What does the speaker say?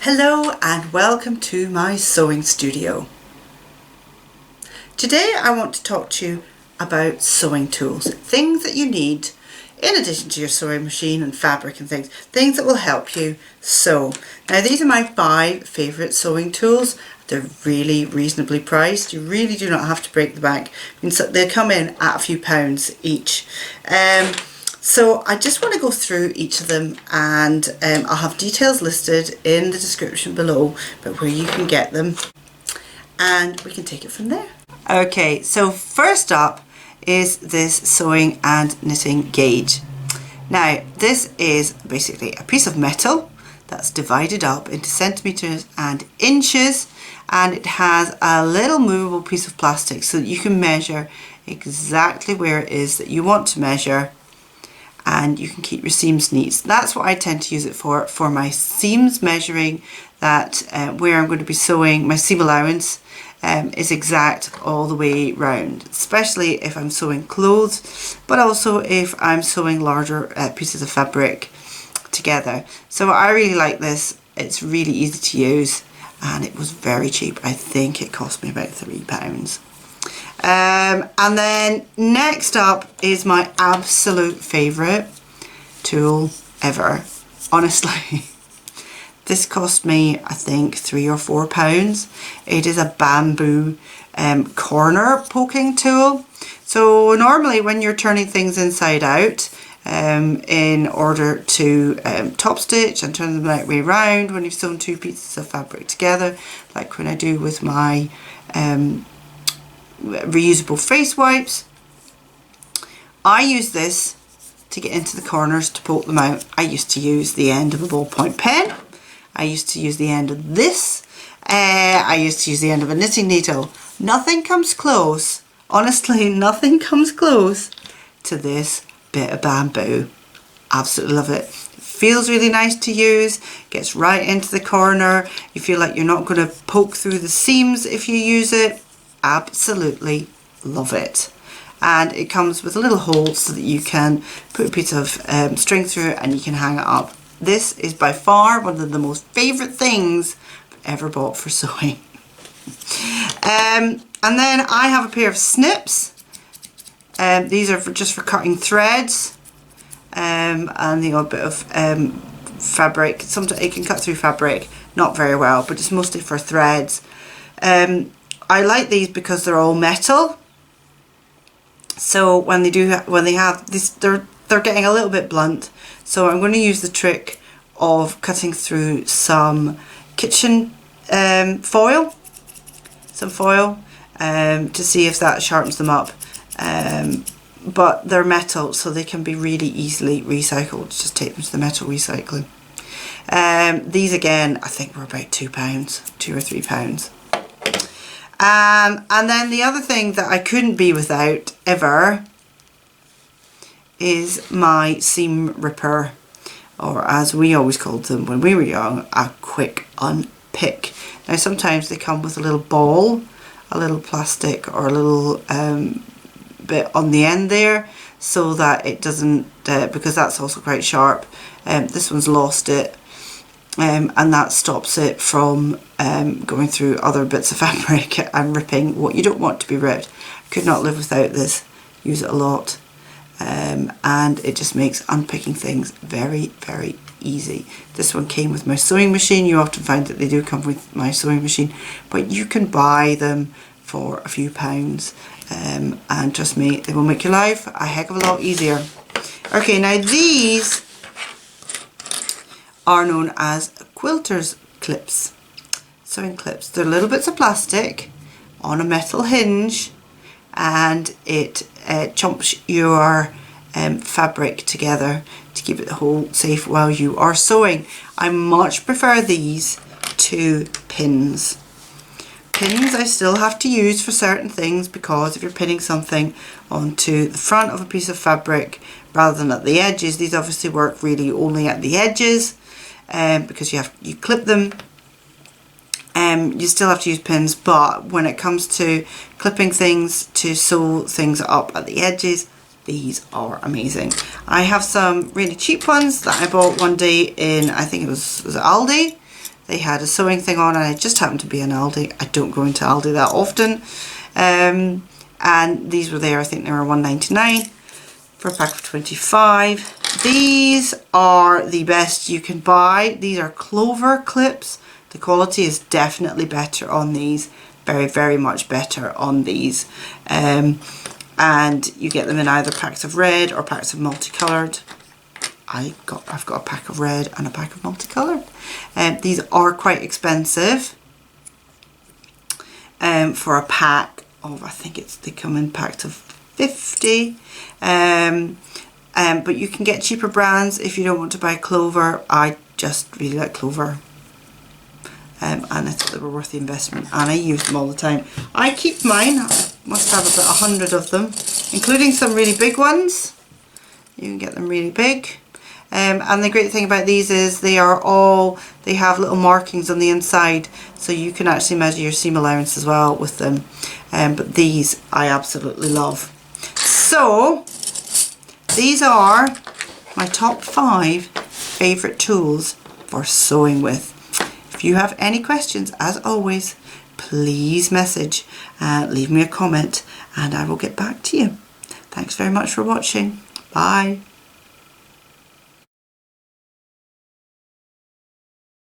Hello and welcome to my sewing studio. Today I want to talk to you about sewing tools, things that you need in addition to your sewing machine and fabric and things that will help you sew. Now these are my 5 favourite sewing tools. They're really reasonably priced. You really do not have to break the bank. They come in at a few pounds each. So I just want to go through each of them, and I'll have details listed in the description below about where you can get them, and we can take it from there. Okay, so first up is this sewing and knitting gauge. Now this is basically a piece of metal that's divided up into centimetres and inches, and it has a little movable piece of plastic so that you can measure exactly where it is that you want to measure, and you can keep your seams neat. That's what I tend to use it for my seams measuring, that where I'm going to be sewing. My seam allowance is exact all the way round, especially if I'm sewing clothes, but also if I'm sewing larger pieces of fabric together. So I really like this. It's really easy to use, and it was very cheap. I think it cost me about £3. And then next up is my absolute favourite tool ever. Honestly, this cost me I think £3 or £4. It is a bamboo corner poking tool. So normally when you're turning things inside out in order to top stitch and turn them the right way round when you've sewn 2 pieces of fabric together, like when I do with my reusable face wipes, I use this to get into the corners to poke them out. I used to use the end of a ballpoint pen. I used to use the end of this. I used to use the end of a knitting needle. Nothing comes close, honestly, nothing comes close to this bit of bamboo. Absolutely love it. Feels really nice to use, gets right into the corner. You feel like you're not going to poke through the seams if you use it. Absolutely love it. And it comes with a little hole so that you can put a piece of string through it and you can hang it up. This is by far one of the most favourite things I've ever bought for sewing. And then I have a pair of snips. These are just for cutting threads and the odd bit of fabric. Sometimes it can cut through fabric, not very well, but it's mostly for threads. I like these because they're all metal. So when they have this, they're getting a little bit blunt. So I'm going to use the trick of cutting through some kitchen foil, to see if that sharpens them up. But they're metal, so they can be really easily recycled. Just take them to the metal recycling. These again, I think were about £2 or £3. And then the other thing that I couldn't be without ever is my seam ripper, or as we always called them when we were young, a quick unpick. Now sometimes they come with a little ball, a little plastic or a little bit on the end there, so that it doesn't, because that's also quite sharp. This one's lost it. And that stops it from going through other bits of fabric and ripping what you don't want to be ripped. Could not live without this. Use it a lot. And it just makes unpicking things very, very easy. This one came with my sewing machine. You often find that they do come with my sewing machine, but you can buy them for a few pounds, and trust me, they will make your life a heck of a lot easier. Okay, now these are known as Quilter's clips, sewing clips. They're little bits of plastic on a metal hinge, and it chomps your fabric together to keep it whole safe while you are sewing. I much prefer these to pins. Pins I still have to use for certain things, because if you're pinning something onto the front of a piece of fabric rather than at the edges, these obviously work really only at the edges. Because you clip them, you still have to use pins, but when it comes to clipping things to sew things up at the edges, these are amazing. I have some really cheap ones that I bought one day in, I think it was Aldi. they had a sewing thing on, and I just happened to be in Aldi. I don't go into Aldi that often. And these were there, I think they were $1.99 for a pack of 25. These are the best you can buy. These are Clover Clips. The quality is definitely better on these. Very, very much better on these. And you get them in either packs of red or packs of multicoloured. I've got a pack of red and a pack of multicoloured. These are quite expensive for a pack of, I think they come in packs of 50. But you can get cheaper brands if you don't want to buy Clover. I just really like Clover. And I thought they were worth the investment, and I use them all the time. I keep mine. I must have about 100 of them, including some really big ones. You can get them really big. And the great thing about these is they have little markings on the inside, so you can actually measure your seam allowance as well with them. But these I absolutely love. So these are my top 5 favourite tools for sewing with. If you have any questions, as always, please message, leave me a comment, and I will get back to you. Thanks very much for watching. Bye.